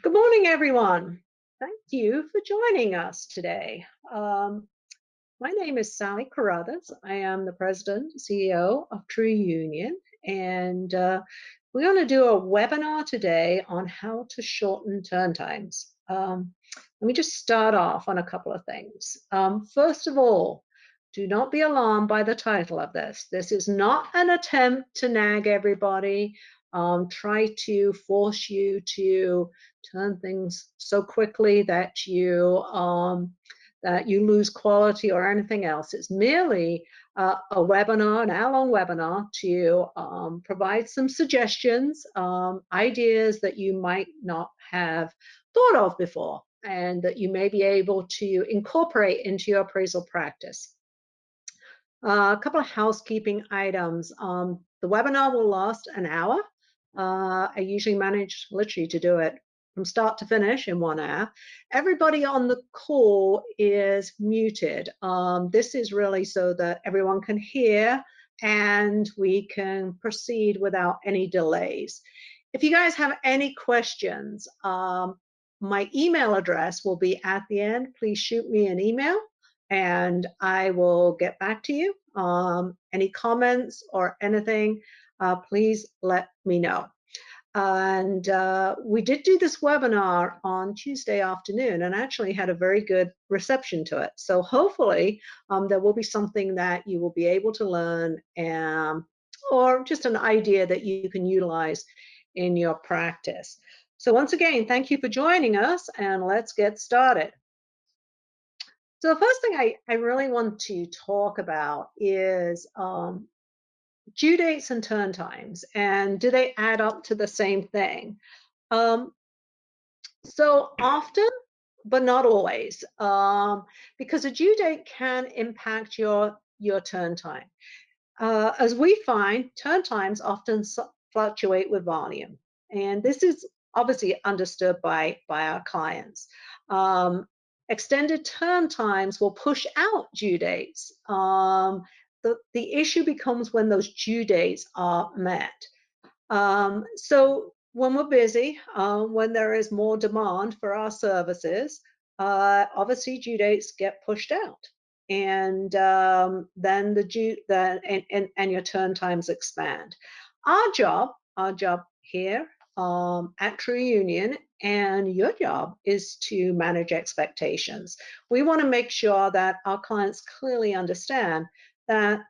Good morning, everyone. Thank you for joining us today. My name is Sally Carruthers. I am the President and CEO of True Union, and we're going to do a webinar today on how to shorten turn times. Let me just start off on a couple of things. First of all, do not be alarmed by the title of this. This is not an attempt to nag everybody, try to force you to turn things so quickly that you lose quality or anything else. It's merely a webinar, an hour-long webinar to provide some suggestions, ideas that you might not have thought of before and that you may be able to incorporate into your appraisal practice. A couple of housekeeping items. The webinar will last an hour. I usually manage literally to do it from start to finish in 1 hour. Everybody on the call is muted. This is really so that everyone can hear and we can proceed without any delays. If you guys have any questions, my email address will be at the end. Please shoot me an email and I will get back to you. Any comments or anything, please let me know. And we did do this webinar on Tuesday afternoon and actually had a very good reception to it. So hopefully there will be something that you will be able to learn or just an idea that you can utilize in your practice. So once again, thank you for joining us and let's get started. So the first thing I really want to talk about is due dates and turn times, and do they add up to the same thing? So often, but not always, because a due date can impact your turn time. As we find, turn times often fluctuate with volume, and this is obviously understood by our clients. Extended turn times will push out due dates. The issue becomes when those due dates are met. So when we're busy, when there is more demand for our services, obviously due dates get pushed out, and then your turn times expand. Our job here at True Union and your job is to manage expectations. We want to make sure that our clients clearly understand that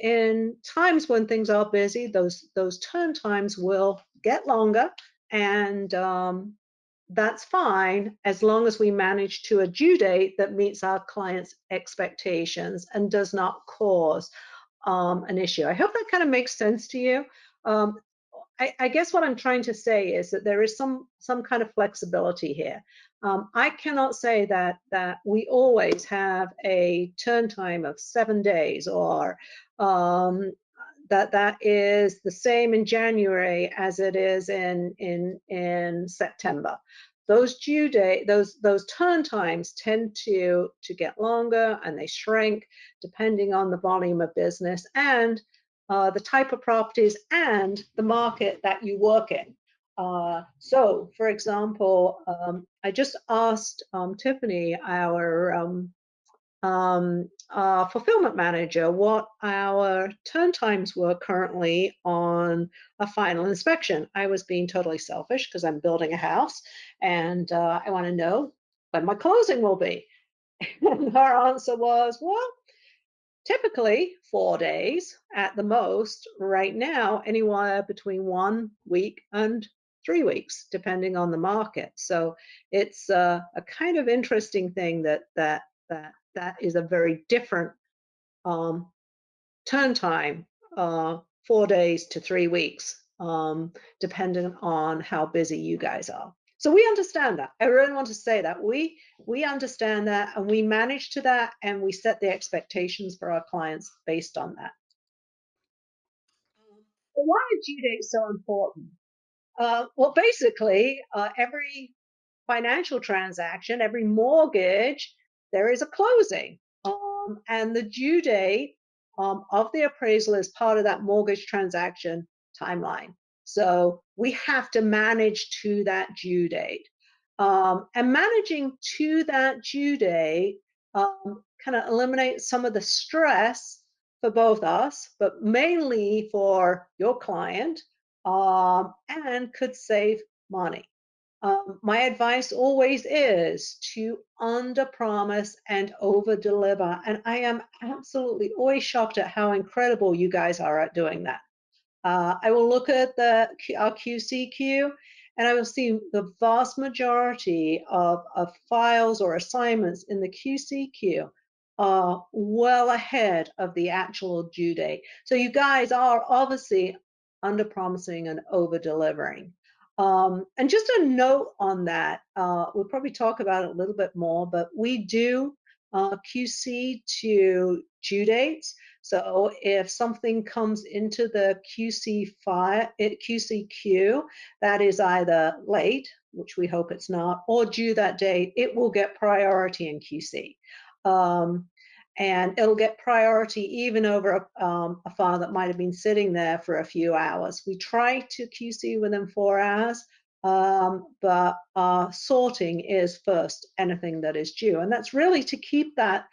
in times when things are busy, those turn times will get longer, and that's fine as long as we manage to a due date that meets our clients' expectations and does not cause an issue. I hope that kind of makes sense to you. I guess what I'm trying to say is that there is some kind of flexibility here. I cannot say that we always have a turn time of 7 days, or that is the same in January as it is in September. Those those turn times tend to get longer and they shrink depending on the volume of business and the type of properties and the market that you work in. So, for example, I just asked Tiffany, our fulfillment manager, what our turn times were currently on a final inspection. I was being totally selfish because I'm building a house and I want to know when my closing will be. And her answer was, well, typically 4 days at the most. Right now, anywhere between 1 week and 3 weeks, depending on the market. So it's a kind of interesting thing that is a very different turn time, 4 days to 3 weeks, depending on how busy you guys are. So we understand that. I really want to say that we understand that and we manage to that and we set the expectations for our clients based on that. But why are due dates so important? Well, basically, every financial transaction, every mortgage, there is a closing. And the due date of the appraisal is part of that mortgage transaction timeline. So we have to manage to that due date. And managing to that due date kind of eliminates some of the stress for both us, but mainly for your client, and could save money. My advice always is to under promise and over deliver. And I am absolutely always shocked at how incredible you guys are at doing that. I will look at our QC queue, and I will see the vast majority of files or assignments in the QC queue are well ahead of the actual due date. So you guys are obviously under promising and over delivering. And just a note on that, we'll probably talk about it a little bit more, but we do QC to due dates. So if something comes into the QC file, QC queue that is either late, which we hope it's not, or due that day, it will get priority in QC. And it'll get priority even over a file that might have been sitting there for a few hours. We try to QC within 4 hours, but sorting is first, anything that is due. And that's really to keep that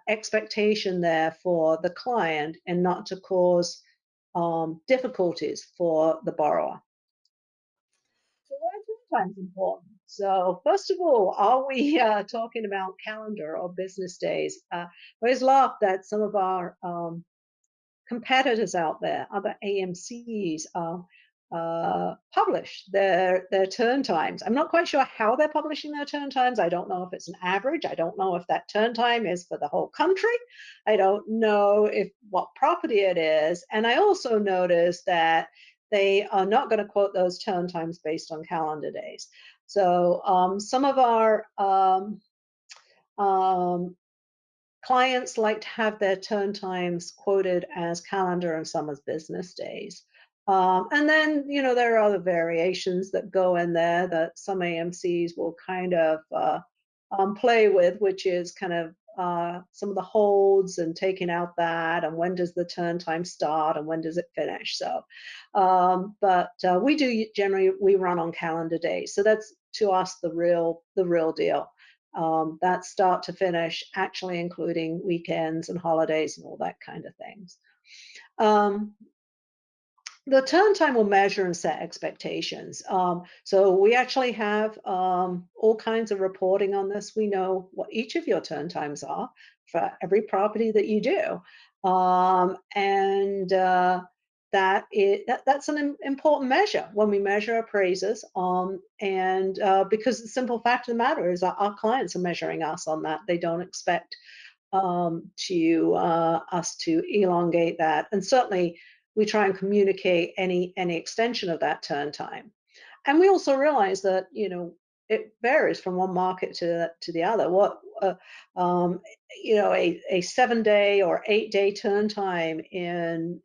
expectation there for the client and not to cause difficulties for the borrower. So why is turn times important? So first of all, are we talking about calendar or business days? I always laugh that some of our competitors out there, other AMCs, publish their turn times. I'm not quite sure how they're publishing their turn times. I don't know if it's an average. I don't know if that turn time is for the whole country. I don't know if what property it is. And I also noticed that they are not going to quote those turn times based on calendar days. So some of our clients like to have their turn times quoted as calendar and some as business days. And then, there are other variations that go in there that some AMCs will kind of play with, which is kind of some of the holds and taking out that, and when does the turn time start and when does it finish. So, but we do generally, we run on calendar days. So that's to us the real deal. That start to finish, actually including weekends and holidays and all that kind of things. The turn time will measure and set expectations. So we actually have all kinds of reporting on this. We know what each of your turn times are for every property that you do. And that's an important measure when we measure appraisers. And because the simple fact of the matter is our clients are measuring us on that. They don't expect to us to elongate that. And certainly we try and communicate any extension of that turn time. And we also realize that it varies from one market to the other. What a 7-day or 8-day turn time in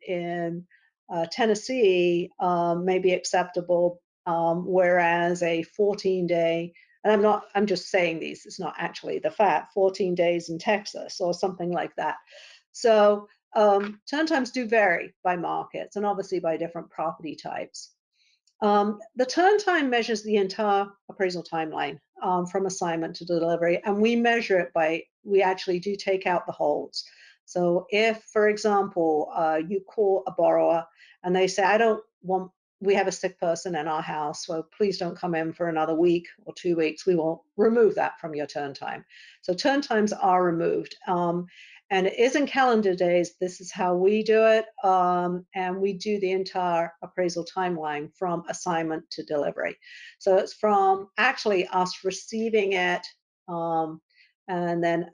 Tennessee may be acceptable, whereas a 14-day, and I'm just saying these, it's not actually the fact, 14 days in Texas or something like that. So turn times do vary by markets and obviously by different property types. The turn time measures the entire appraisal timeline from assignment to delivery, and we measure it we actually do take out the holds. So if, for example, you call a borrower and they say, we have a sick person in our house, so please don't come in for another week or 2 weeks, we will remove that from your turn time. So turn times are removed. And it isn't calendar days. This is how we do it. And we do the entire appraisal timeline from assignment to delivery. So it's from actually us receiving it and then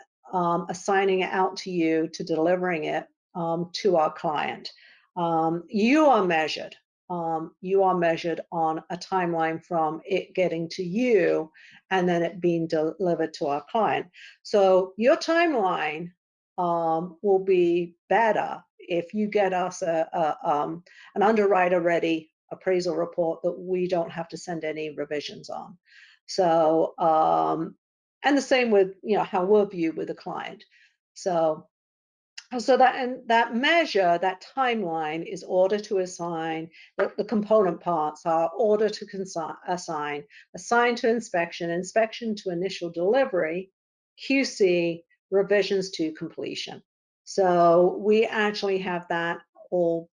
assigning it out to you to delivering it to our client. You are measured. You are measured on a timeline from it getting to you and then it being delivered to our client. So your timeline will be better if you get us an underwriter ready appraisal report that we don't have to send any revisions on. So and the same with how we're viewed with the client. So So that and that measure, that timeline is order to assign, the component parts are order to assign, assign to inspection, inspection to initial delivery, QC, revisions to completion. So we actually have that all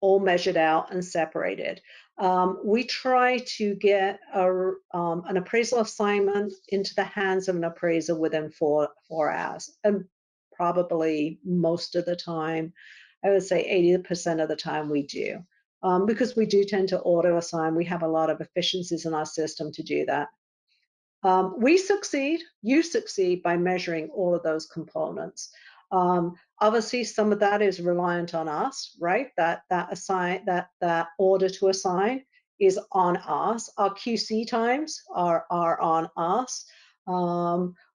all measured out and separated. We try to get an appraisal assignment into the hands of an appraiser within 4 hours, and probably most of the time, I would say 80% of the time we do, because we do tend to auto assign. We have a lot of efficiencies in our system to do that. We succeed, you succeed by measuring all of those components. Obviously, some of that is reliant on us, right? That order to assign is on us. Our QC times are on us.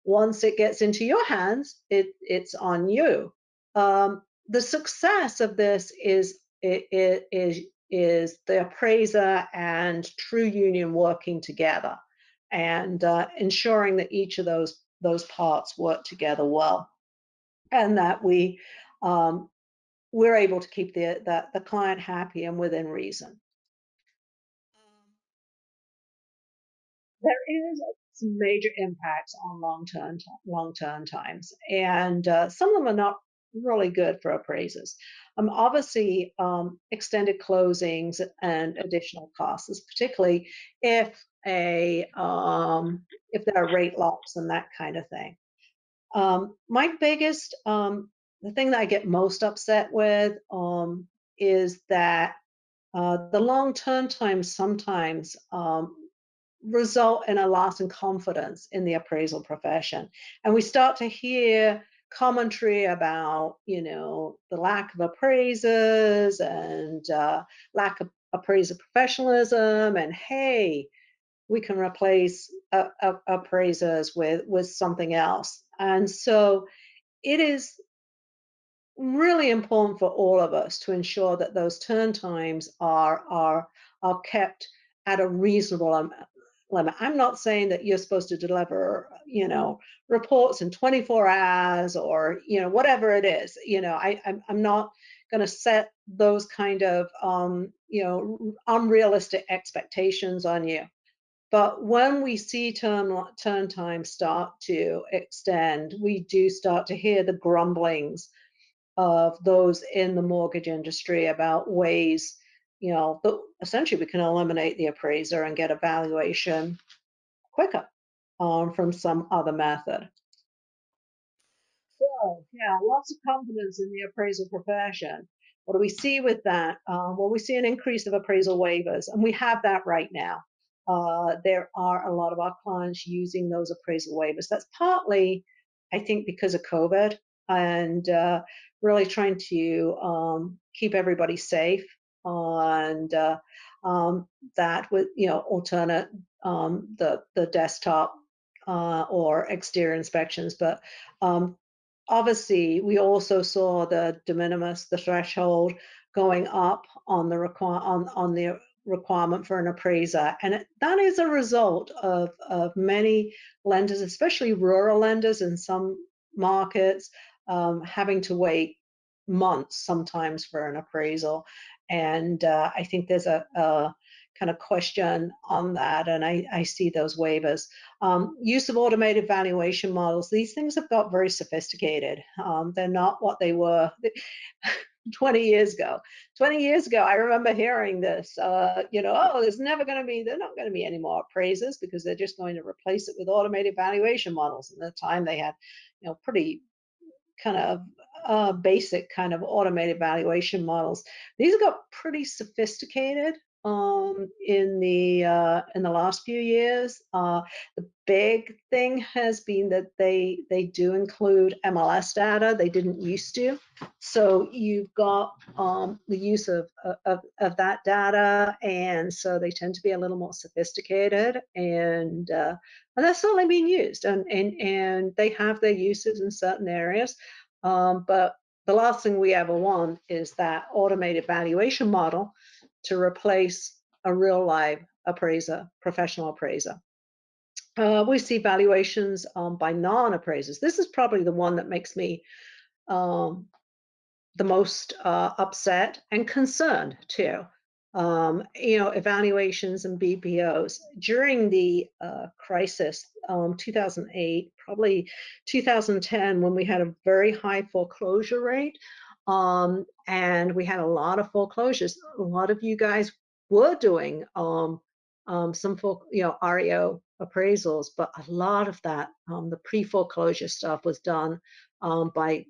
Once it gets into your hands, it's on you. The success of this is the appraiser and True Union working together and ensuring that each of those parts work together well, and that we're able to keep the client happy and within reason. There is some major impacts on long-term times, and some of them are not really good for appraisers. Obviously, extended closings and additional costs, particularly if if there are rate locks and that kind of thing. My biggest, the thing that I get most upset with is that the long turn times sometimes result in a loss in confidence in the appraisal profession. And we start to hear commentary about, the lack of appraisers and lack of appraiser professionalism. And hey, we can replace appraisers with something else. And so it is really important for all of us to ensure that those turn times are kept at a reasonable limit. I'm not saying that you're supposed to deliver, reports in 24 hours or whatever it is. I'm not going to set those kind of unrealistic expectations on you. But when we see turn times start to extend, we do start to hear the grumblings of those in the mortgage industry about ways, that essentially we can eliminate the appraiser and get a valuation quicker from some other method. So, yeah, lots of confidence in the appraisal profession. What do we see with that? Well, we see an increase of appraisal waivers, and we have that right now. There are a lot of our clients using those appraisal waivers. That's partly, I think, because of COVID and really trying to keep everybody safe and that with alternate the desktop or exterior inspections, but um, obviously, we also saw the de minimis, the threshold going up on the requirement for an appraiser, and that is a result of many lenders, especially rural lenders in some markets, having to wait months sometimes for an appraisal. And I think there's a kind of question on that, and I see those waivers. Use of automated valuation models. These things have got very sophisticated. They're not what they were 20 years ago. 20 years ago, I remember hearing this, oh, they're not going to be any more appraisers because they're just going to replace it with automated valuation models. And at the time they had, pretty kind of basic kind of automated valuation models. These got pretty sophisticated in the last few years. The big thing has been that they do include MLS data. They didn't used to, so you've got the use of that data, and so they tend to be a little more sophisticated, and that's certainly being used, and they have their uses in certain areas, but the last thing we ever want is that automated valuation model to replace a real live appraiser, professional appraiser. We see valuations by non-appraisers. This is probably the one that makes me the most upset and concerned too. Evaluations and BPOs during the crisis, 2008, probably 2010, when we had a very high foreclosure rate, and we had a lot of foreclosures. A lot of you guys were doing REO appraisals, but a lot of that, the pre-foreclosure stuff was done by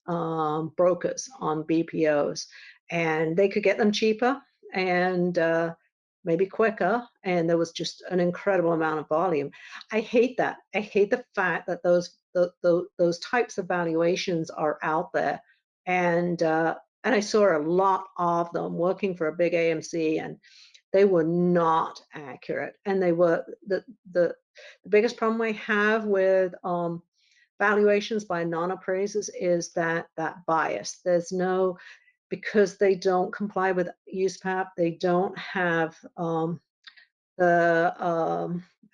brokers on BPOs, and they could get them cheaper and maybe quicker, and there was just an incredible amount of volume. I hate that. I hate the fact that those types of valuations are out there, and I saw a lot of them working for a big AMC, and they were not accurate, and they were the biggest problem I have with valuations by non-appraisers is that bias. There's no, because they don't comply with USPAP, they don't have the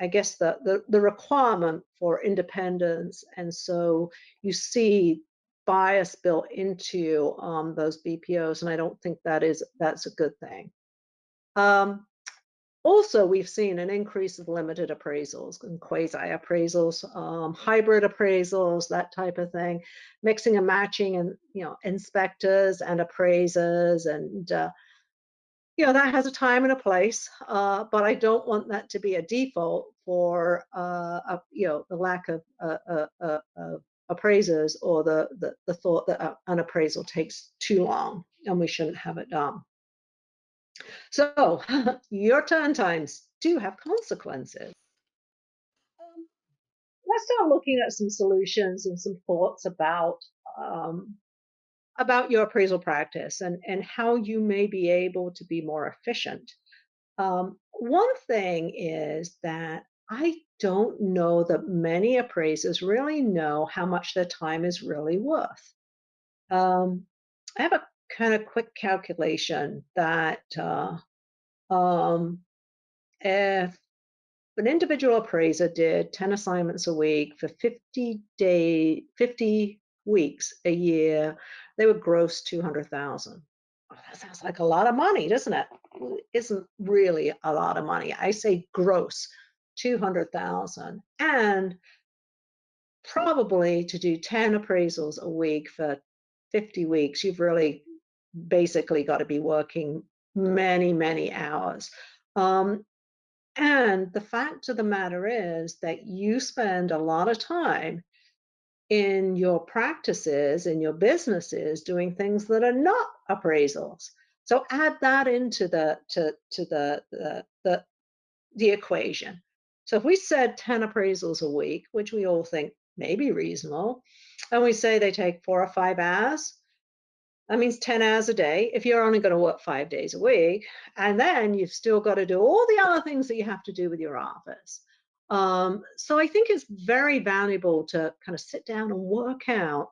I guess the requirement for independence, and so you see bias built into those BPOs, and I don't think that's a good thing. Also, we've seen an increase of limited appraisals and quasi appraisals, hybrid appraisals, that type of thing, mixing and matching, and inspectors and appraisers, and that has a time and a place. But I don't want that to be a default for the lack of appraisers, or the thought that an appraisal takes too long and we shouldn't have it done. So your turn times do have consequences. Um, let's start looking at some solutions and some thoughts about your appraisal practice, and how you may be able to be more efficient. One thing is that I don't know that many appraisers really know how much their time is really worth. Um, I have a kind of quick calculation that if an individual appraiser did 10 assignments a week for 50 weeks a year, they would gross 200,000. That sounds like a lot of money, doesn't it? Well, it isn't really a lot of money. I say gross 200,000, and probably to do 10 appraisals a week for 50 weeks, you've really basically got to be working many, many hours. And the fact of the matter is that you spend a lot of time in your practices, in your businesses, doing things that are not appraisals. So add that into the equation. So if we said 10 appraisals a week, which we all think may be reasonable, and we say they take 4 or 5 hours, that means 10 hours a day if you're only going to work 5 days a week. And then you've still got to do all the other things that you have to do with your office. So I think it's very valuable to kind of sit down and work out,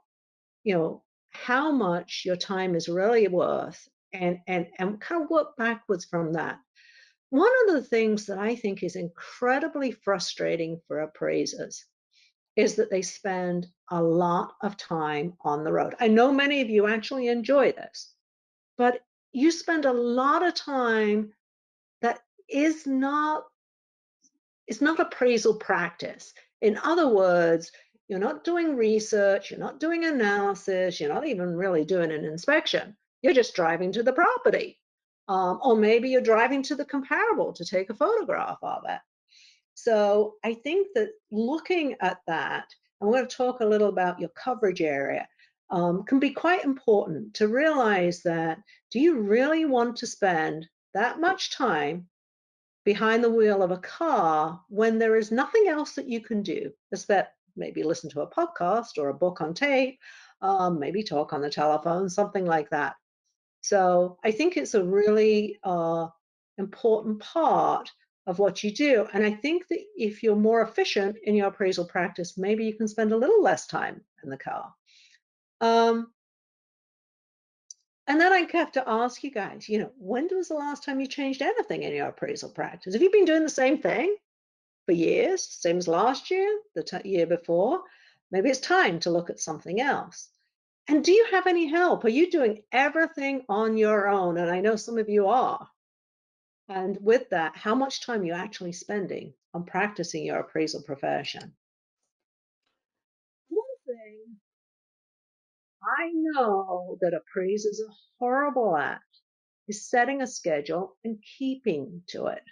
how much your time is really worth, and kind of work backwards from that. One of the things that I think is incredibly frustrating for appraisers is that they spend a lot of time on the road. I know many of you actually enjoy this, but you spend a lot of time that is not appraisal practice. In other words, you're not doing research, you're not doing analysis, you're not even really doing an inspection. You're just driving to the property. Or maybe you're driving to the comparable to take a photograph of it. So I think that looking at that, and we're going to talk a little about your coverage area, can be quite important to realize that, do you really want to spend that much time behind the wheel of a car when there is nothing else that you can do? Except maybe listen to a podcast or a book on tape, maybe talk on the telephone, something like that. So I think it's a really important part of what you do. And I think that if you're more efficient in your appraisal practice, maybe you can spend a little less time in the car. And then I have to ask you guys, when was the last time you changed anything in your appraisal practice? Have you been doing the same thing for years, same as last year, the year before? Maybe it's time to look at something else. And do you have any help? Are you doing everything on your own? And I know some of you are. And with that, how much time are you actually spending on practicing your appraisal profession? One thing I know that appraisers are horrible at is setting a schedule and keeping to it.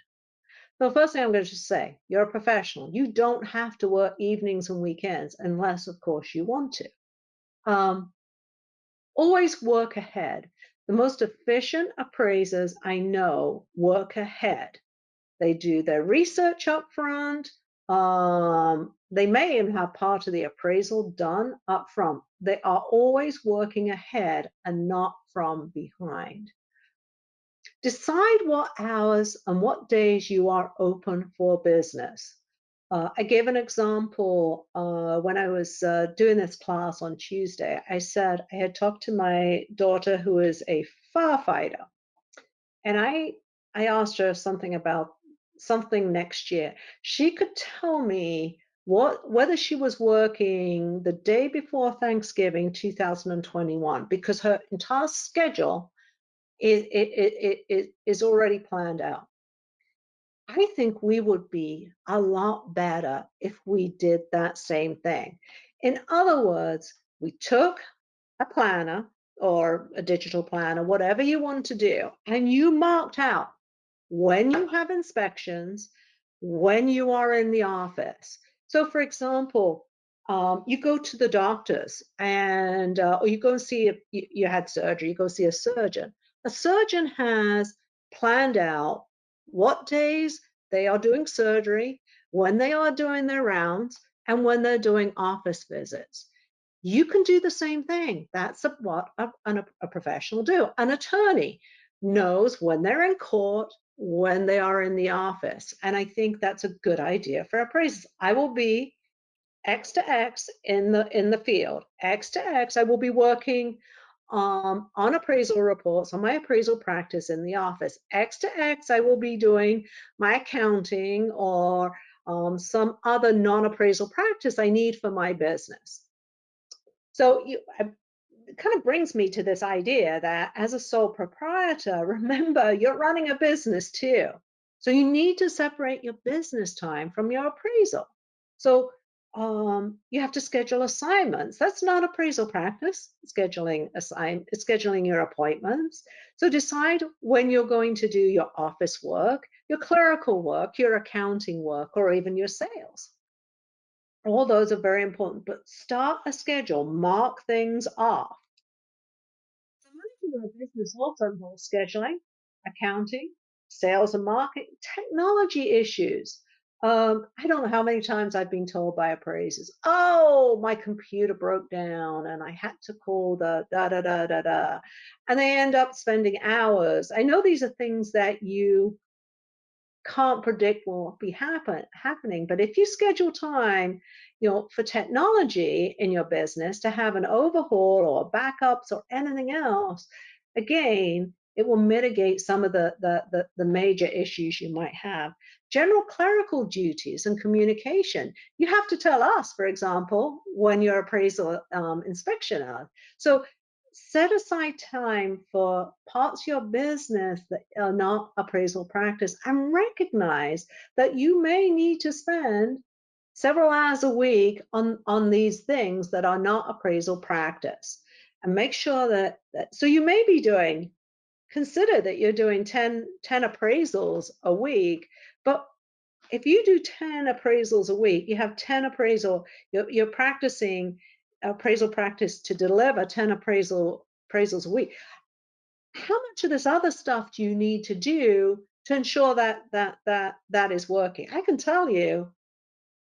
So first thing I'm going to just say, you're a professional. You don't have to work evenings and weekends unless, of course, you want to. Um, Always work ahead. The most efficient appraisers I know work ahead. They do their research up front. They may even have part of the appraisal done up front. They are always working ahead and not from behind. Decide what hours and what days you are open for business. I gave an example when I was doing this class on Tuesday. I said I had talked to my daughter who is a firefighter, and I asked her something about something next year. She could tell me whether she was working the day before Thanksgiving 2021 because her entire schedule is already planned out. I think we would be a lot better if we did that same thing. In other words, we took a planner or a digital planner, whatever you want to do, and you marked out when you have inspections, when you are in the office. So, for example, you go to the doctors and or you go see if you had surgery, you go see a surgeon. A surgeon has planned out what days they are doing surgery, when they are doing their rounds, and when they're doing office visits. You can do the same thing. That's what a professional do. An attorney knows when they're in court, when they are in the office. And I think that's a good idea for appraisals. I will be X to X in the field. X to X, I will be working on appraisal reports, on my appraisal practice in the office. X to X, I will be doing my accounting or some other non-appraisal practice I need for my business. So it kind of brings me to this idea that as a sole proprietor, remember, you're running a business too. So you need to separate your business time from your appraisal. So you have to schedule assignments. That's not appraisal practice, scheduling your appointments. So decide when you're going to do your office work, your clerical work, your accounting work, or even your sales. All those are very important, but start a schedule, mark things off. So managing a business also involves scheduling, accounting, sales and marketing, technology issues. I don't know how many times I've been told by appraisers, oh, my computer broke down and I had to call the da da da da da. And they end up spending hours. I know these are things that you can't predict will be happening. But if you schedule time, for technology in your business to have an overhaul or backups or anything else, again, it will mitigate some of the major issues you might have. General clerical duties and communication. You have to tell us, for example, when your appraisal inspection are. So set aside time for parts of your business that are not appraisal practice and recognize that you may need to spend several hours a week on these things that are not appraisal practice. And make sure that so you may be doing, consider that you're doing 10 appraisals a week, but if you do 10 appraisals a week, you have 10 you're practicing appraisal practice to deliver 10 appraisals a week. How much of this other stuff do you need to do to ensure that is working? I can tell you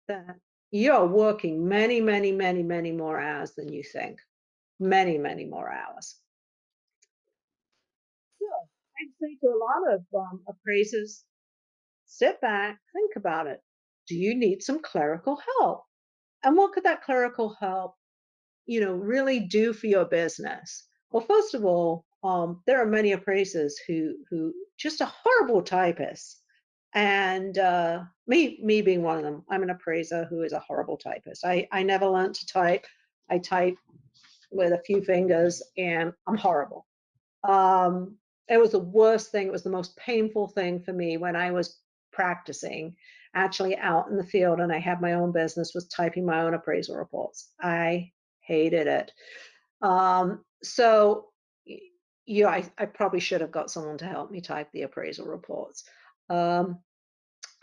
that you're working many, many, many, many more hours than you think. Many, many more hours. So I'd say to a lot of appraisers, sit back, think about it. Do you need some clerical help? And what could that clerical help, really do for your business? Well, first of all, there are many appraisers who just are horrible typists, and me being one of them. I'm an appraiser who is a horrible typist. I never learned to type. I type with a few fingers, and I'm horrible. Um, it was the worst thing. It was the most painful thing for me when I was practicing actually out in the field and I had my own business, was typing my own appraisal reports. I hated it. So, yeah, I probably should have got someone to help me type the appraisal reports. Um,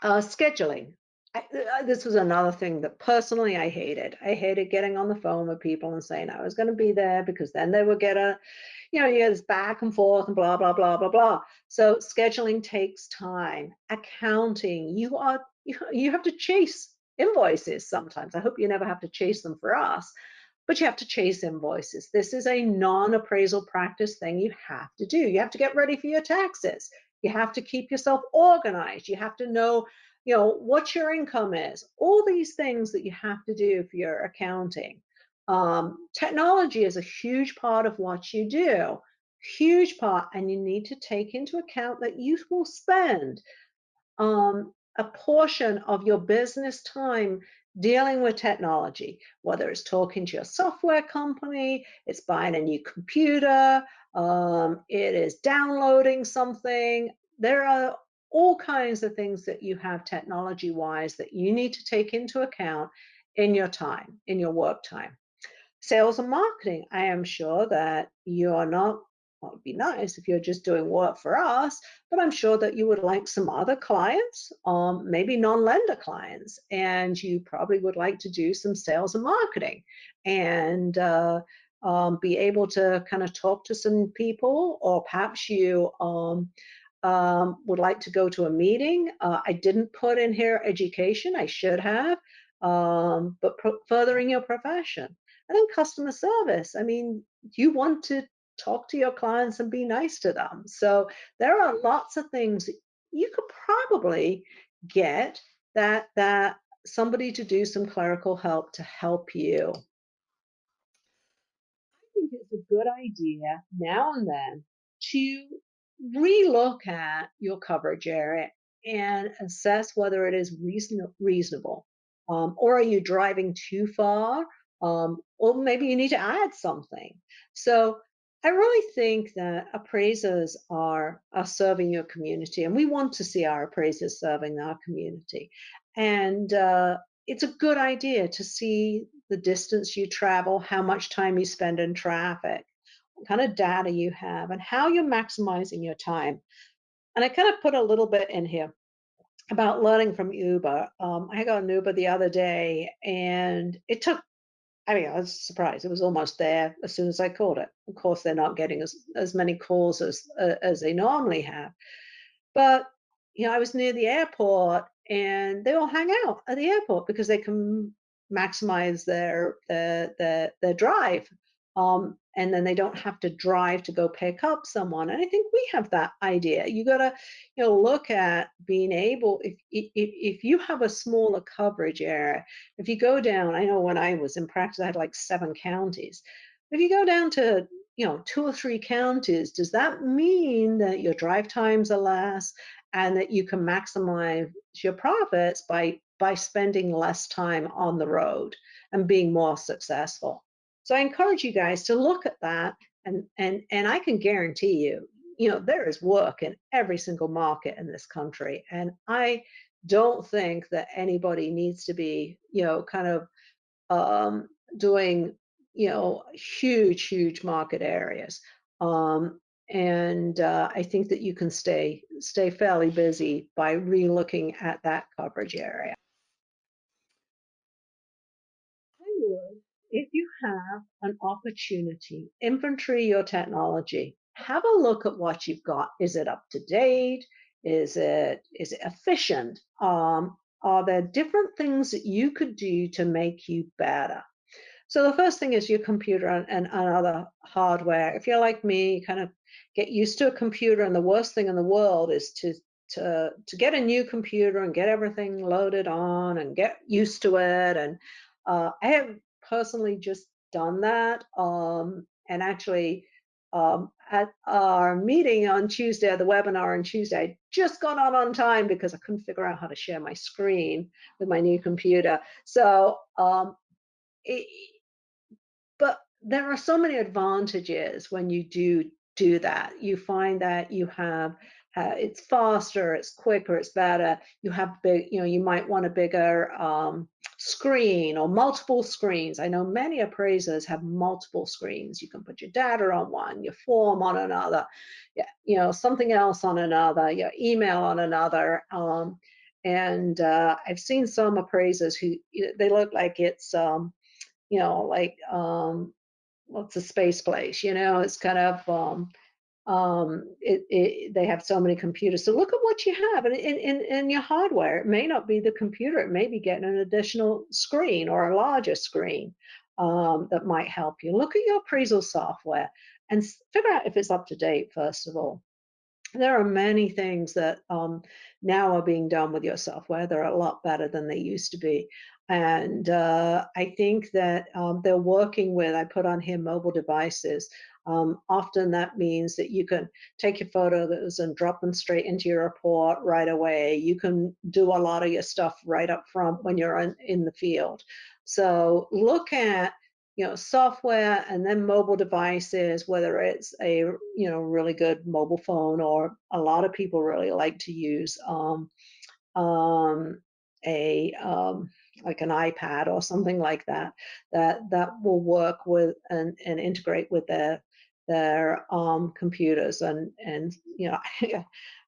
Scheduling. This was another thing that personally I hated. I hated getting on the phone with people and saying I was going to be there, because then they would get a, you get this back and forth and blah, blah, blah, blah, blah. So scheduling takes time. Accounting, you have to chase invoices sometimes. I hope you never have to chase them for us, but you have to chase invoices. This is a non-appraisal practice thing you have to do. You have to get ready for your taxes. You have to keep yourself organized. You have to know, what your income is. All these things that you have to do for your accounting. Technology is a huge part of what you do, huge part, and you need to take into account that you will spend a portion of your business time dealing with technology, whether it's talking to your software company, it's buying a new computer, it is downloading something. There are all kinds of things that you have technology wise that you need to take into account in your time, in your work time. Sales and marketing, I am sure that you're not, well, it'd be nice if you're just doing work for us, but I'm sure that you would like some other clients, maybe non-lender clients, and you probably would like to do some sales and marketing and be able to kind of talk to some people, or perhaps you would like to go to a meeting. I didn't put in here education, I should have, but furthering your profession. And then customer service. I mean, you want to talk to your clients and be nice to them. So there are lots of things you could probably get that somebody to do some clerical help to help you. I think it's a good idea now and then to relook at your coverage area and assess whether it is reasonable. Or are you driving too far? Or maybe you need to add something. So I really think that appraisers are serving your community, and we want to see our appraisers serving our community. And it's a good idea to see the distance you travel, how much time you spend in traffic, what kind of data you have, and how you're maximizing your time. And I kind of put a little bit in here about learning from Uber. I got an Uber the other day, and it took, I mean, I was surprised. It was almost there as soon as I called it. Of course, they're not getting as many calls as they normally have. But I was near the airport, and they all hang out at the airport because they can maximize their drive. And then they don't have to drive to go pick up someone. And I think we have that idea. You gotta, look at being able, if you have a smaller coverage area, if you go down, I know when I was in practice, I had like 7 counties. If you go down to 2 or 3 counties, does that mean that your drive times are less and that you can maximize your profits by spending less time on the road and being more successful? So I encourage you guys to look at that, and I can guarantee you, there is work in every single market in this country, and I don't think that anybody needs to be, kind of doing, huge market areas. And I think that you can stay fairly busy by re-looking at that coverage area. I would, if you have an opportunity, inventory your technology. Have a look at what you've got. Is it up to date? Is it efficient? Are there different things that you could do to make you better? So the first thing is your computer and other hardware. If you're like me, kind of get used to a computer, and the worst thing in the world is to get a new computer and get everything loaded on and get used to it. And I have personally just done that. And actually, at our meeting on Tuesday, the webinar on Tuesday, I just got on time because I couldn't figure out how to share my screen with my new computer. So it, but there are so many advantages when you do that. You find that you have it's faster, it's quicker, it's better. You have big, you might want a bigger screen or multiple screens. I know many appraisers have multiple screens. You can put your data on one, your form on another, yeah, something else on another, your email on another. And I've seen some appraisers who they look like it's like well, it's a space place, it's kind of they have so many computers. So look at what you have in your hardware. It may not be the computer, it may be getting an additional screen or a larger screen that might help you. Look at your appraisal software and figure out if it's up to date, first of all. There are many things that now are being done with your software. They're a lot better than they used to be. And I think that they're working with, I put on here mobile devices. Often that means that you can take your photos and drop them straight into your report right away. You can do a lot of your stuff right up front when you're in the field. So look at software and then mobile devices, whether it's a really good mobile phone, or a lot of people really like to use um, a like an iPad or something like that, that will work with and integrate with their computers. And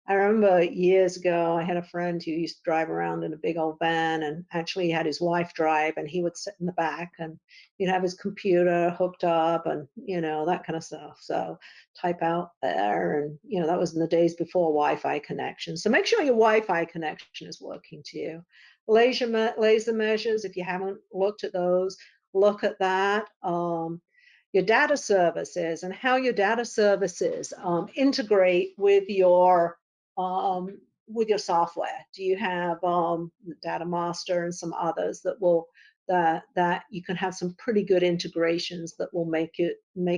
I remember years ago I had a friend who used to drive around in a big old van, and actually he had his wife drive, and he would sit in the back, and he'd have his computer hooked up, and that kind of stuff. So type out there, and that was in the days before Wi-Fi connection. So make sure your Wi-Fi connection is working too. Laser measures, if you haven't looked at those, look at that. Your data services and how your data services integrate with your software. Do you have Data Master and some others that you can have some pretty good integrations that will make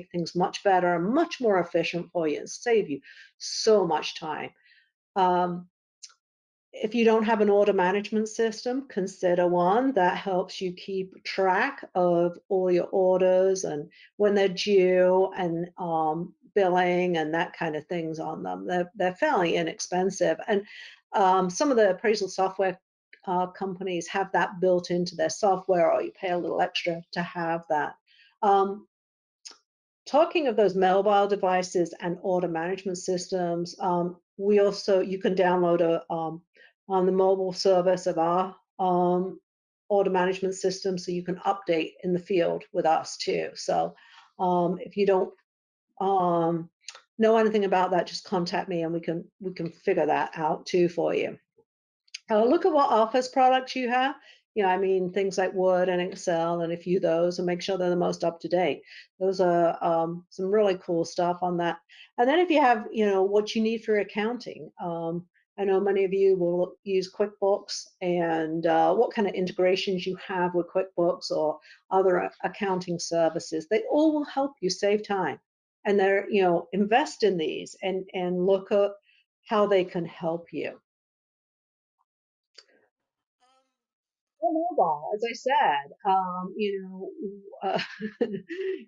things much better and much more efficient for you and save you so much time. Um, if you don't have an order management system, consider one that helps you keep track of all your orders and when they're due, and billing and that kind of things on them. They're fairly inexpensive, and some of the appraisal software companies have that built into their software, or you pay a little extra to have that. Um, Talking of those mobile devices and order management systems, you can download on the mobile service of our order management system, so you can update in the field with us too. So if you don't know anything about that, just contact me and we can figure that out too for you. Look at what Office products you have. I mean, things like Word and Excel and a few of those, and make sure they're the most up to date. Those are some really cool stuff on that. And then if you have, what you need for accounting, I know many of you will use QuickBooks, and what kind of integrations you have with QuickBooks or other accounting services. They all will help you save time. And they're, invest in these and look at how they can help you. Mobile, as I said,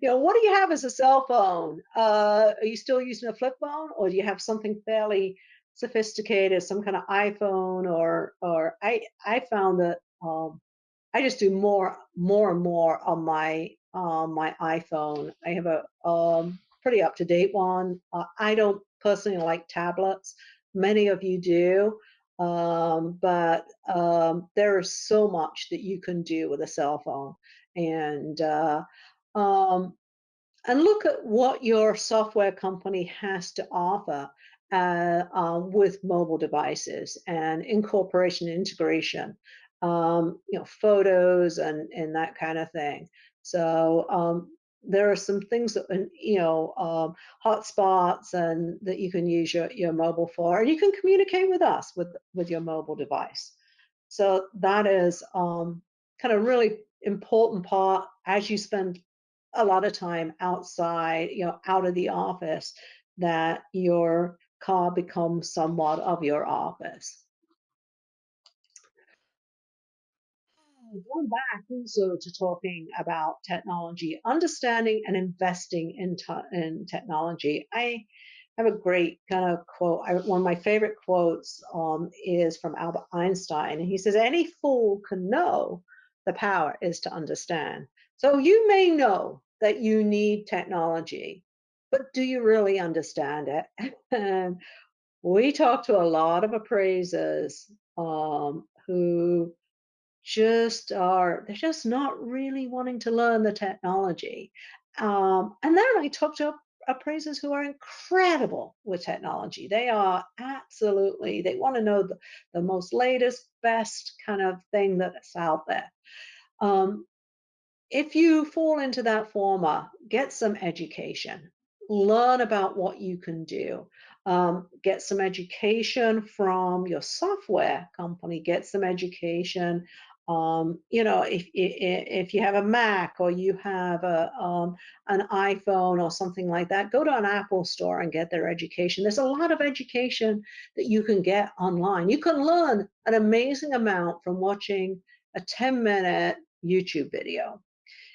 what do you have as a cell phone? Are you still using a flip phone, or do you have something fairly sophisticated, some kind of iPhone, or I found that I just do more and more on my iPhone. I have a pretty up to date one. I don't personally like tablets. Many of you do, but there is so much that you can do with a cell phone, and um, and look at what your software company has to offer with mobile devices and incorporation integration, photos and that kind of thing. So there are some things that, hotspots and that you can use your mobile for, and you can communicate with us with your mobile device. So that is kind of really important part as you spend a lot of time outside, out of the office, that your car becomes somewhat of your office. going back also to talking about technology, understanding and investing in technology. I have a great kind of quote. One of my favorite quotes is from Albert Einstein, and he says, "Any fool can know the power is to understand." So you may know that you need technology, but do you really understand it? And we talk to a lot of appraisers who they're just not really wanting to learn the technology. And then I talk to appraisers who are incredible with technology. They are absolutely, they want to know the most latest, best kind of thing that's out there. Um, if you fall into that former, get some education, learn about what you can do, get some education from your software company, get some education. If you have a Mac or you have an iPhone or something like that, go to an Apple store and get their education. There's a lot of education that you can get online. You can learn an amazing amount from watching a 10-minute YouTube video.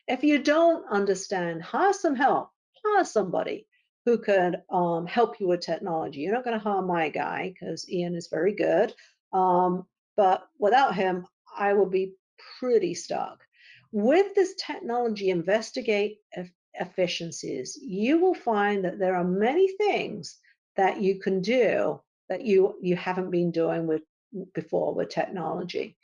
If you don't understand, hire some help. Hire somebody who could help you with technology. You're not going to hire my guy because Ian is very good. But without him, I will be pretty stuck. With this technology, investigate efficiencies. You will find that there are many things that you can do that you haven't been doing with before with technology.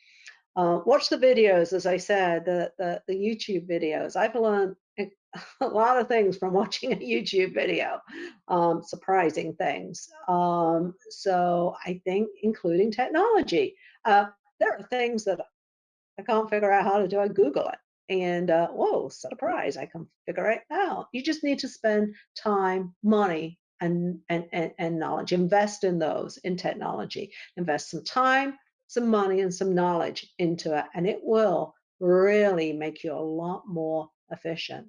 Watch the videos, as I said, the YouTube videos. I've learned a lot of things from watching a YouTube video, surprising things. So I think including technology. There are things that I can't figure out how to do. I Google it. And whoa, surprise, I can figure it out. You just need to spend time, money, and knowledge. Invest in those in technology. Invest some time, some money, and some knowledge into it, and it will really make you a lot more efficient.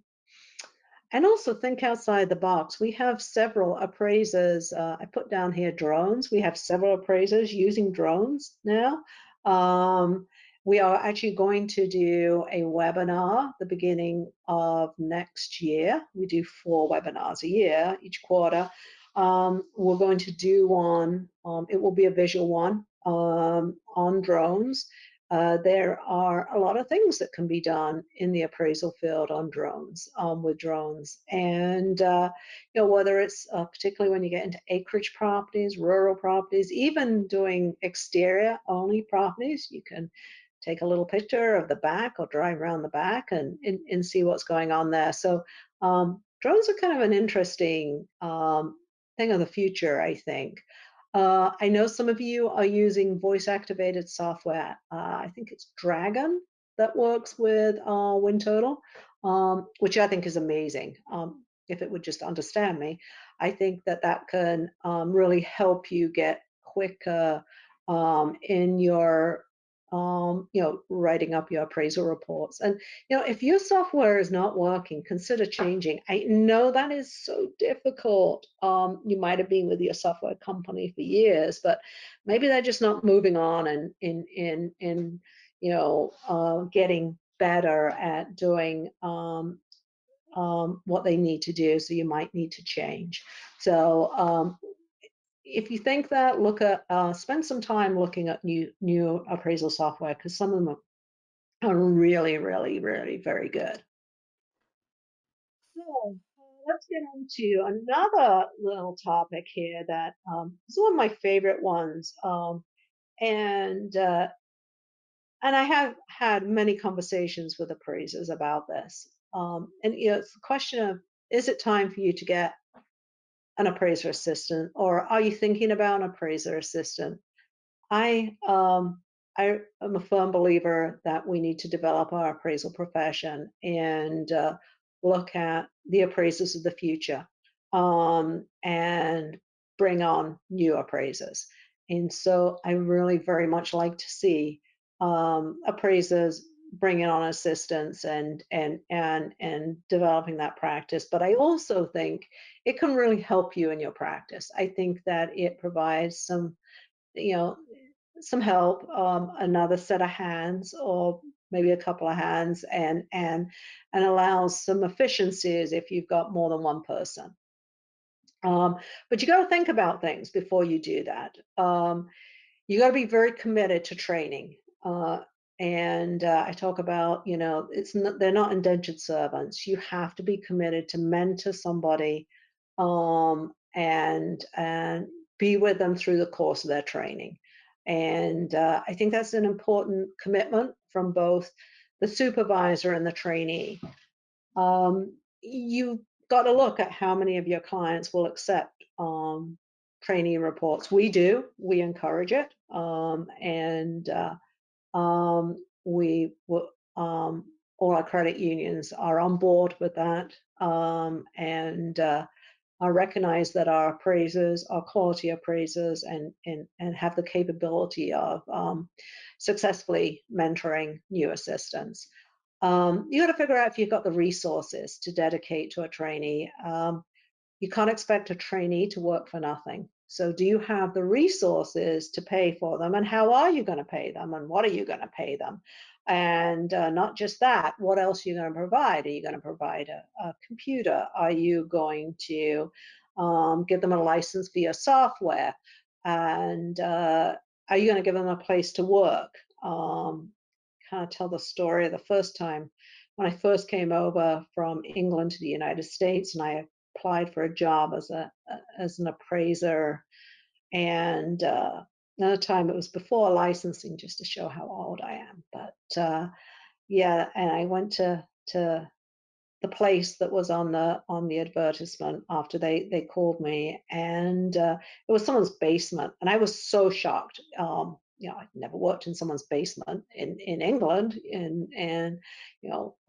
And also think outside the box. We have several appraisers. I put down here drones. We have several appraisers using drones now. Um, we are actually going to do a webinar the beginning of next year. We do 4 webinars a year, each quarter. We're going to do one, it will be a visual one on drones. There are a lot of things that can be done in the appraisal field on drones, with drones. And, whether it's particularly when you get into acreage properties, rural properties, even doing exterior only properties, you can take a little picture of the back or drive around the back and see what's going on there. So drones are kind of an interesting thing of the future, I think. I know some of you are using voice activated software. I think it's Dragon that works with WinTotal, which I think is amazing. If it would just understand me, I think that that can really help you get quicker in your writing up your appraisal reports. And, if your software is not working, consider changing. I know that is so difficult. You might have been with your software company for years, but maybe they're just not moving on and getting better at doing what they need to do. So you might need to change. So if you think that, look at spend some time looking at new appraisal software because some of them are really, really, really very good. So let's get into another little topic here that is one of my favorite ones, and and I have had many conversations with appraisers about this. And it's a question of, is it time for you to get an appraiser assistant, or are you thinking about an appraiser assistant? I am a firm believer that we need to develop our appraisal profession and look at the appraisers of the future, and bring on new appraisers. And so I really very much like to see appraisers bringing on assistants and developing that practice. But I also think it can really help you in your practice. I think that it provides some you know some help, another set of hands, or maybe a couple of hands, and allows some efficiencies if you've got more than one person. Um, but you got to think about things before you do that. You got to be very committed to training. And I talk about, it's not, they're not indentured servants. You have to be committed to mentor somebody, and be with them through the course of their training. And I think that's an important commitment from both the supervisor and the trainee. You've got to look at how many of your clients will accept trainee reports. We do. We encourage it, and we will. All our credit unions are on board with that, and I recognize that our appraisers are quality appraisers and have the capability of successfully mentoring new assistants. You got to figure out if you've got the resources to dedicate to a trainee. You can't expect a trainee to work for nothing. So do you have the resources to pay for them? And how are you going to pay them? And what are you going to pay them? And not just that, what else are you going to provide? Are you going to provide a computer? Are you going to give them a license via software? And are you going to give them a place to work? Kind of tell the story of the first time when I first came over from England to the United States, and I applied for a job as an appraiser. And another time, it was before licensing, just to show how old I am. But yeah, and I went to the place that was on the advertisement after they called me, and it was someone's basement, and I was so shocked. I'd never worked in someone's basement in England, and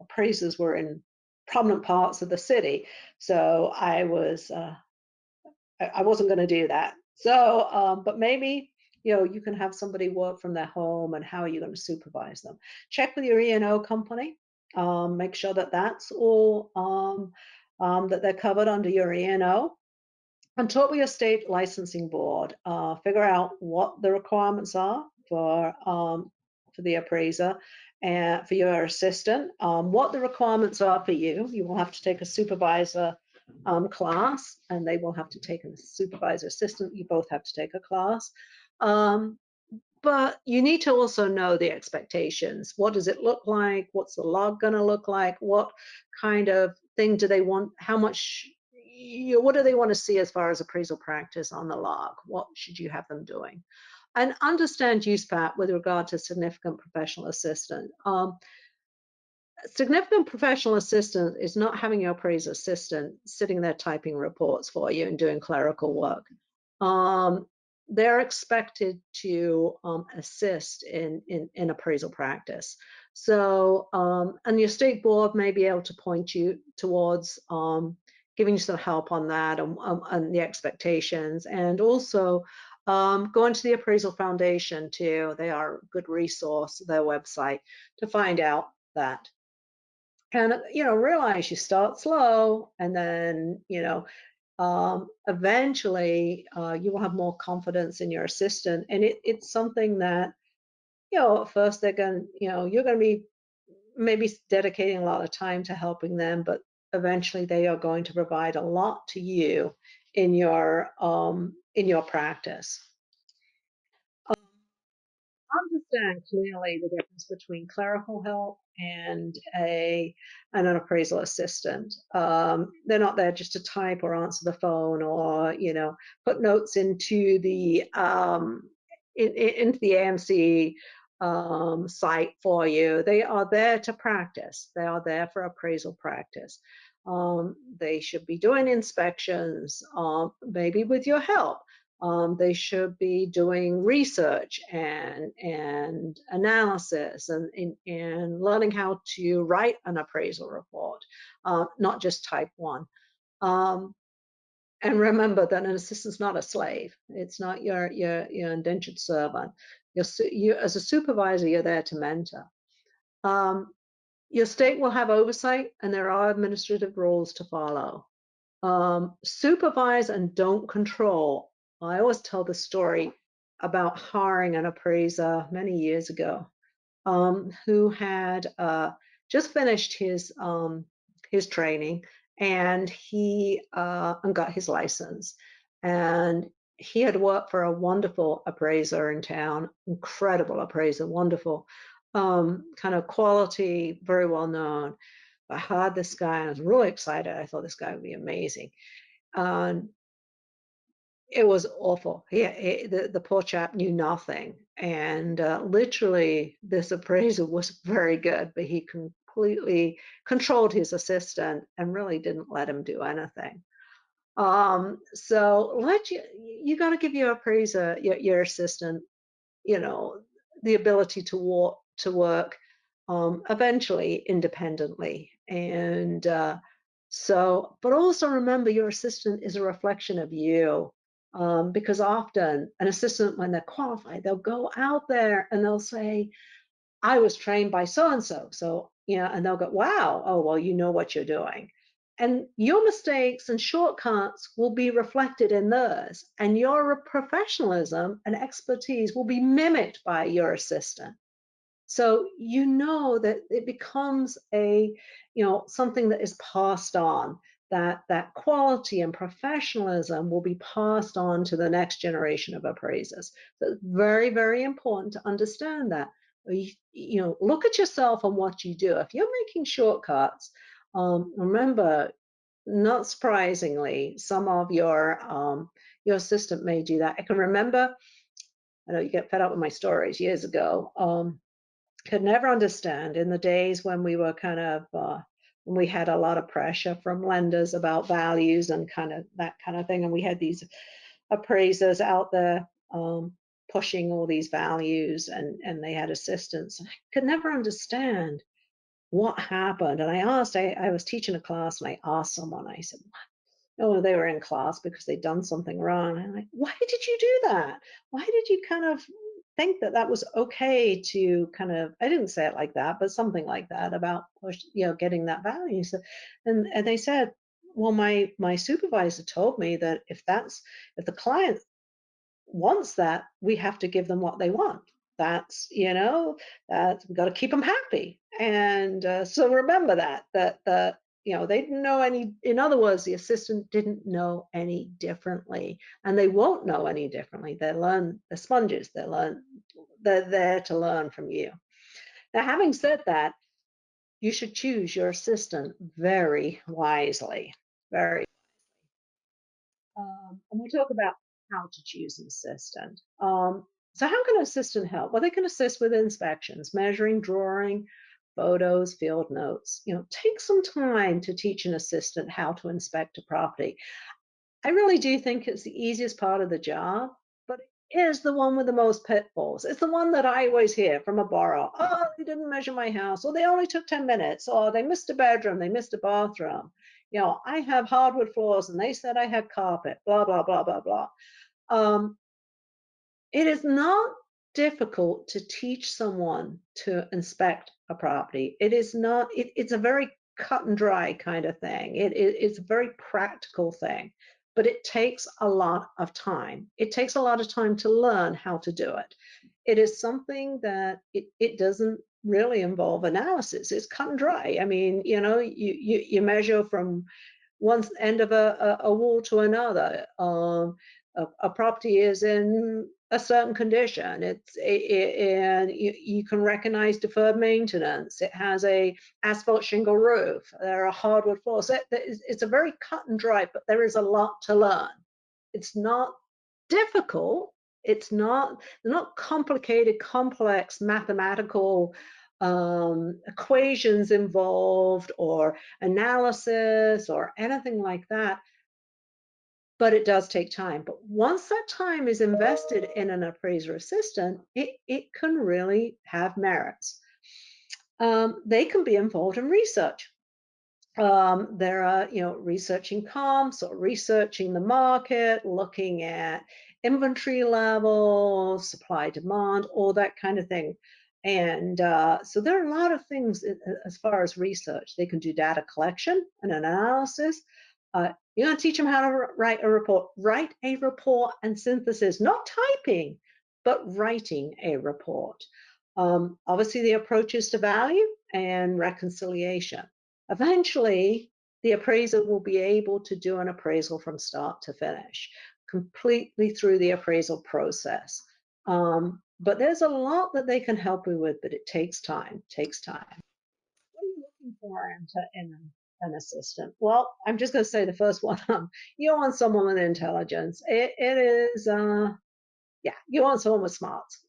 appraisers were in prominent parts of the city, so I wasn't going to do that. So, but maybe you can have somebody work from their home, and how are you going to supervise them? Check with your E&O company. Make sure that that's all that they're covered under your E&O. And talk with your state licensing board. Figure out what the requirements are for the appraiser and for your assistant. What the requirements are for you. You will have to take a supervisor class, and they will have to take a supervisor assistant. You both have to take a class. But you need to also know the expectations. What does it look like? What's the log going to look like? What kind of thing do they want? How much? What do they want to see as far as appraisal practice on the log? What should you have them doing? And understand USPAT with regard to significant professional assistant. Significant professional assistant is not having your appraiser assistant sitting there typing reports for you and doing clerical work. They're expected to assist in appraisal practice. So, and your state board may be able to point you towards giving you some help on that, and the expectations, and also going to the Appraisal Foundation too. They are a good resource, their website, to find out that. And realize you start slow, and then eventually you will have more confidence in your assistant, and it's something that at first they're going you're going to be maybe dedicating a lot of time to helping them, but eventually they are going to provide a lot to you in your practice. Understand clearly the difference between clerical help and an appraisal assistant. They're not there just to type or answer the phone, or put notes into the into the AMC site for you. They are there to practice. They are there for appraisal practice. They should be doing inspections, maybe with your help. They should be doing research and analysis, and learning how to write an appraisal report, not just type one. And remember that an assistant's not a slave. It's not your indentured servant. You, as a supervisor, you're there to mentor. Your state will have oversight, and there are administrative rules to follow. Supervise and don't control. I always tell the story about hiring an appraiser many years ago. who had just finished his training, and he and got his license. And he had worked for a wonderful appraiser in town, incredible appraiser, wonderful, kind of quality, very well known. I hired this guy, and I was really excited. I thought this guy would be amazing. And it was awful. The poor chap knew nothing, and literally, this appraiser was very good, but he completely controlled his assistant and really didn't let him do anything. So you got to give your appraiser, your assistant, you know, the ability to work eventually independently. And but also remember your assistant is a reflection of you. Because often an assistant, when they're qualified, they'll go out there and they'll say, I was trained by so and so. So, and they'll go, wow, oh, well, you know what you're doing. And your mistakes and shortcuts will be reflected in theirs, and your professionalism and expertise will be mimicked by your assistant. So you know that it becomes something that is passed on, that quality and professionalism will be passed on to the next generation of appraisers. So it's very, very important to understand that. Look at yourself and what you do. If you're making shortcuts, remember, not surprisingly, some of your assistant may do that. I can remember, I know you get fed up with my stories years ago. Could never understand in the days when we were kind of when we had a lot of pressure from lenders about values and kind of that kind of thing, and we had these appraisers out there pushing all these values, and they had assistants. I could never understand what happened, and I was teaching a class, and I asked someone, I said, oh, they were in class because they'd done something wrong. And I'm like, why did you do that? Why did you kind of think that that was okay to kind of, I didn't say it like that, but something like that about, getting that value. So, and they said, well, my supervisor told me that if the client wants that, we have to give them what they want. That's, that we've got to keep them happy. And so remember that they didn't know any, in other words, the assistant didn't know any differently, and they won't know any differently. They're sponges. They're there to learn from you. Now, having said that, you should choose your assistant very wisely, very and we'll talk about how to choose an assistant. So how can an assistant help? Well, they can assist with inspections, measuring, drawing, photos, field notes. Take some time to teach an assistant how to inspect a property. I really do think it's the easiest part of the job, but it is the one with the most pitfalls. It's the one that I always hear from a borrower. Oh, they didn't measure my house, or they only took 10 minutes, or they missed a bedroom, they missed a bathroom. I have hardwood floors and they said I had carpet, blah, blah, blah, blah, blah. Um, it is not difficult to teach someone to inspect a property. It is not, it's a very cut and dry kind of thing. It's a very practical thing, but it takes a lot of time. It takes a lot of time to learn how to do it. It is something that it doesn't really involve analysis. It's cut and dry. I mean, you measure from one end of a wall to another. A property is in a certain condition. And you can recognize deferred maintenance. It has a asphalt shingle roof. There are hardwood floors. It's a very cut and dry, but there is a lot to learn. It's not difficult. They're not complicated, complex mathematical equations involved or analysis or anything like that, but it does take time. But once that time is invested in an appraiser assistant, it can really have merits. They can be involved in research. There are, researching comps or researching the market, looking at inventory levels, supply demand, all that kind of thing. And so there are a lot of things as far as research. They can do data collection and analysis. You're going to teach them how to write a report and synthesis, not typing, but writing a report. Obviously, the approach is to value and reconciliation. Eventually, the appraiser will be able to do an appraisal from start to finish, completely through the appraisal process. But there's a lot that they can help you with, but it takes time, takes time. What are you looking for in an assistant? Well, I'm just going to say the first one. You want someone with intelligence. It is, yeah, you want someone with smarts.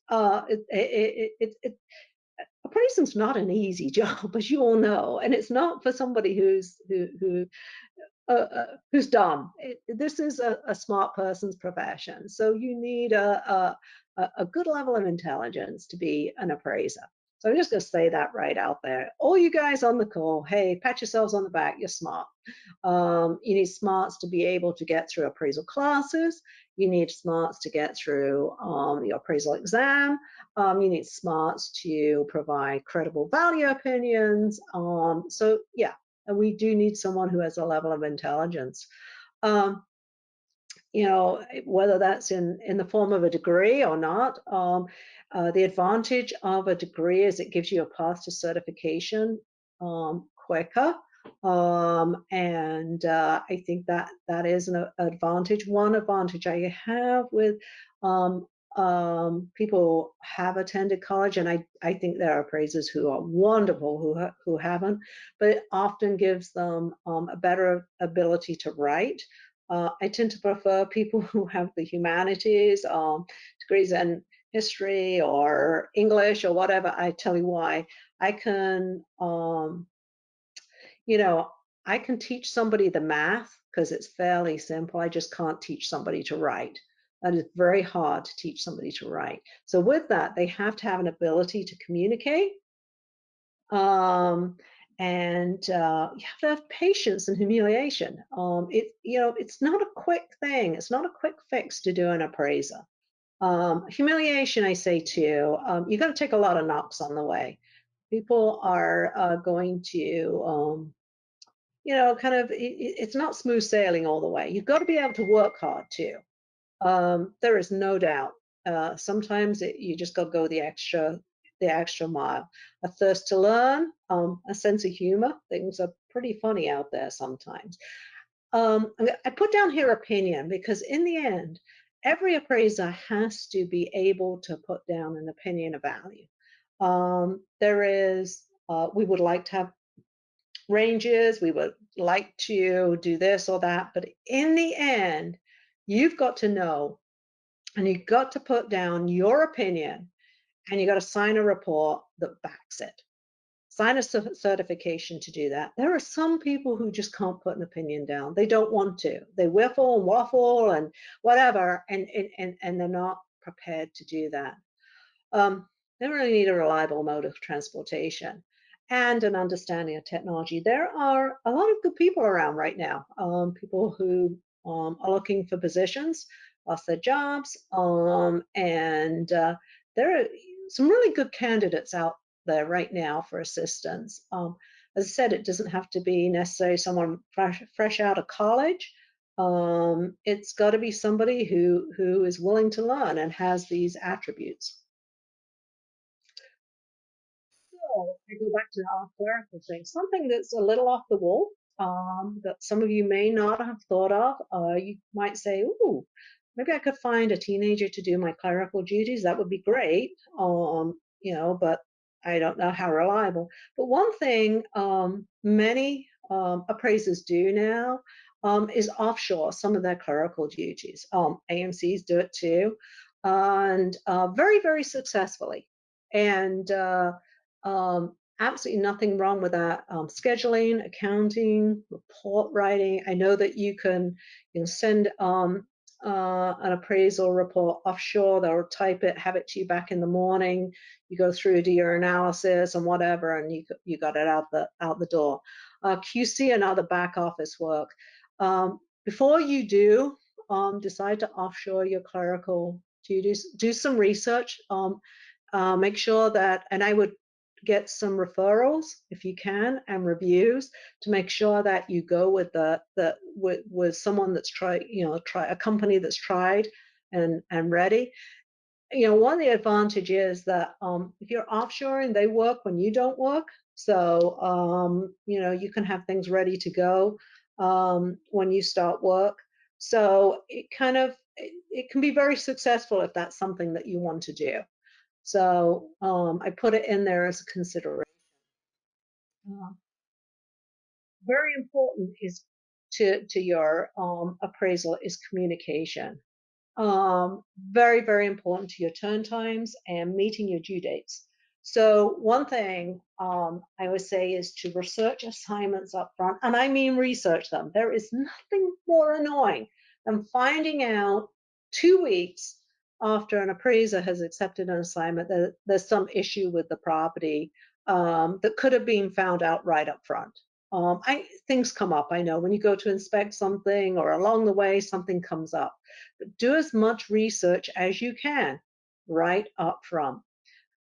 Appraising's not an easy job, as you all know, and it's not for somebody who's dumb. This is a smart person's profession, so you need a good level of intelligence to be an appraiser. So I'm just going to say that right out there. All you guys on the call, hey, pat yourselves on the back. You're smart. You need smarts to be able to get through appraisal classes. You need smarts to get through the appraisal exam. You need smarts to provide credible value opinions. So yeah, and we do need someone who has a level of intelligence. Um, whether that's in the form of a degree or not. The advantage of a degree is it gives you a path to certification quicker. And I think that is an advantage. One advantage I have with people who have attended college, and I think there are appraisers who are wonderful who haven't, but it often gives them a better ability to write. I tend to prefer people who have the humanities, degrees in history or English or whatever. I tell you why. I can, you know, I can teach somebody the math because it's fairly simple. I just can't teach somebody to write. That is very hard to teach somebody to write. So with that, they have to have an ability to communicate. Um, and you have to have patience and humiliation. It's not a quick thing. It's not a quick fix to do an appraiser. Humiliation, I say too. You got to take a lot of knocks on the way. People are going to, kind of. It's not smooth sailing all the way. You've got to be able to work hard too. There is no doubt. Sometimes you just got to go the extra mile. A thirst to learn, a sense of humor. Things are pretty funny out there sometimes. I put down here opinion because in the end, every appraiser has to be able to put down an opinion of value. We would like to have ranges, we would like to do this or that, but in the end, you've got to know and you've got to put down your opinion and you got to sign a report that backs it. Sign a certification to do that. There are some people who just can't put an opinion down. They don't want to. They whiffle and waffle and whatever, and they're not prepared to do that. They really need a reliable mode of transportation and an understanding of technology. There are a lot of good people around right now, people who are looking for positions, lost their jobs, and there are some really good candidates out there right now for assistance. As I said, it doesn't have to be necessarily someone fresh out of college. It's got to be somebody who is willing to learn and has these attributes. So I go back to our clerical thing, something that's a little off the wall, that some of you may not have thought of. You might say, "Ooh, maybe I could find a teenager to do my clerical duties. That would be great." But I don't know how reliable. But one thing many appraisers do now is offshore some of their clerical duties. AMCs do it too, and very, very successfully. And absolutely nothing wrong with that. Scheduling, accounting, report writing. I know that you can send an appraisal report offshore. They'll type it, have it to you back in the morning. You go through, do your analysis and whatever, and you got it out the door. QC and other back office work. Before you do decide to offshore your clerical duties, do some research. Make sure that, and I would get some referrals if you can and reviews to make sure that you go with with someone that's try a company that's tried and ready. one of the advantages that if you're offshoring, they work when you don't work. So, you can have things ready to go when you start work. So it can be very successful if that's something that you want to do. So I put it in there as a consideration. Uh, Very important is to your appraisal is communication. Very, very important to your turn times and meeting your due dates. So one thing I would say is to research assignments up front, and I mean research them. There is nothing more annoying than finding out 2 weeks after an appraiser has accepted an assignment that there's some issue with the property that could have been found out right up front. Things come up. I know when you go to inspect something or along the way, something comes up. But do as much research as you can right up front.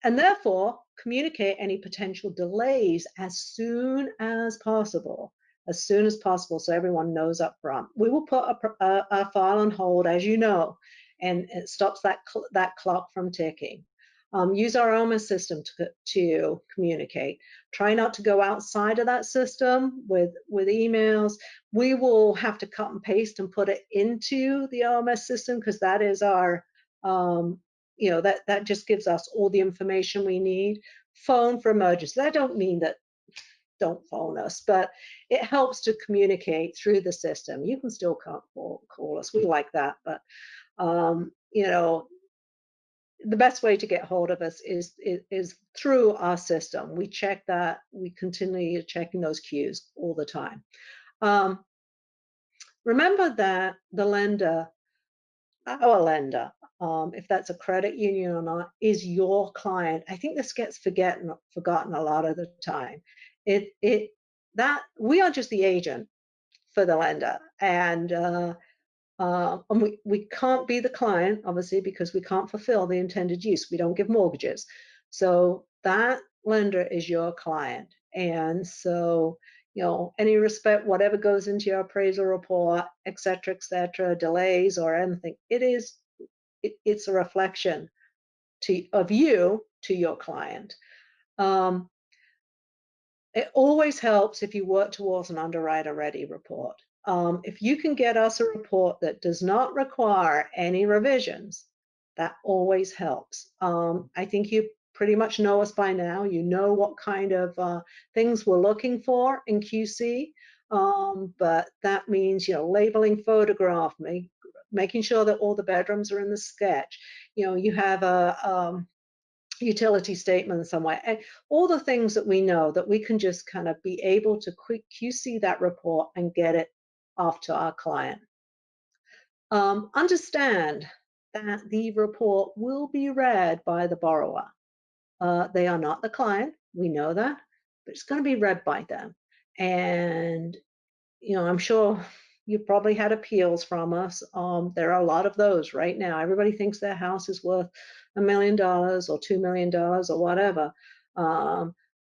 And therefore, communicate any potential delays as soon as possible, so everyone knows up front. We will put a file on hold, as you know, and it stops that clock from ticking. Use our OMA system to communicate. Try not to go outside of that system with emails. We will have to cut and paste and put it into the OMS system because that is our that just gives us all the information we need. Phone for emergencies. I don't mean that don't phone us, but it helps to communicate through the system. You can still call us. We like that, but um, you know, the best way to get hold of us is through our system. We check that. We continually checking those queues all the time. Um, Remember that the lender, our lender, if that's a credit union or not, is your client. I think this gets forgotten a lot of the time. It that we are just the agent for the lender, and we can't be the client, obviously, because we can't fulfill the intended use. We don't give mortgages. So that lender is your client. And so, any respect, whatever goes into your appraisal report, et cetera, delays or anything, it's a reflection of you to your client. Um, it always helps if you work towards an underwriter ready report. If you can get us a report that does not require any revisions, that always helps. I think you pretty much know us by now. You know what kind of things we're looking for in QC, but that means, labeling photograph, making sure that all the bedrooms are in the sketch. You have a utility statement somewhere, and all the things that we know that we can just kind of be able to quick QC that report and get it off to our client. Understand that the report will be read by the borrower. They are not the client, we know that, but it's going to be read by them. And I'm sure you probably had appeals from us. There are a lot of those right now. Everybody thinks their house is worth $1 million or $2 million or whatever.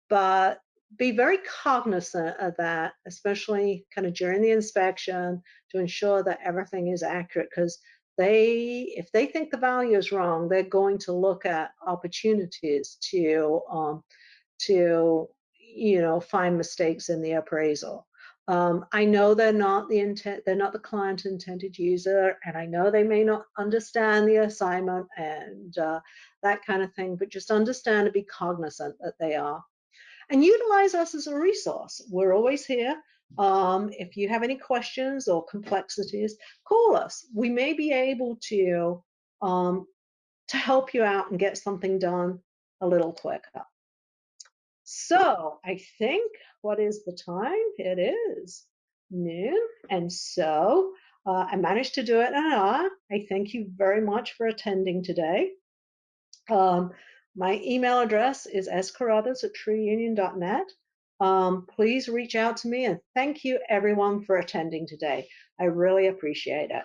But be very cognizant of that, especially kind of during the inspection, to ensure that everything is accurate, because if they think the value is wrong, they're going to look at opportunities to find mistakes in the appraisal. I know they're not the client intended user, and I know they may not understand the assignment and that kind of thing, but just understand and be cognizant that they are. And utilize us as a resource. We're always here. If you have any questions or complexities, call us. We may be able to help you out and get something done a little quicker. So I think, what is the time? It is noon. And so I managed to do it in an hour. I thank you very much for attending today. My email address is scarruthers@treeunion.net. Please reach out to me, and thank you everyone for attending today. I really appreciate it.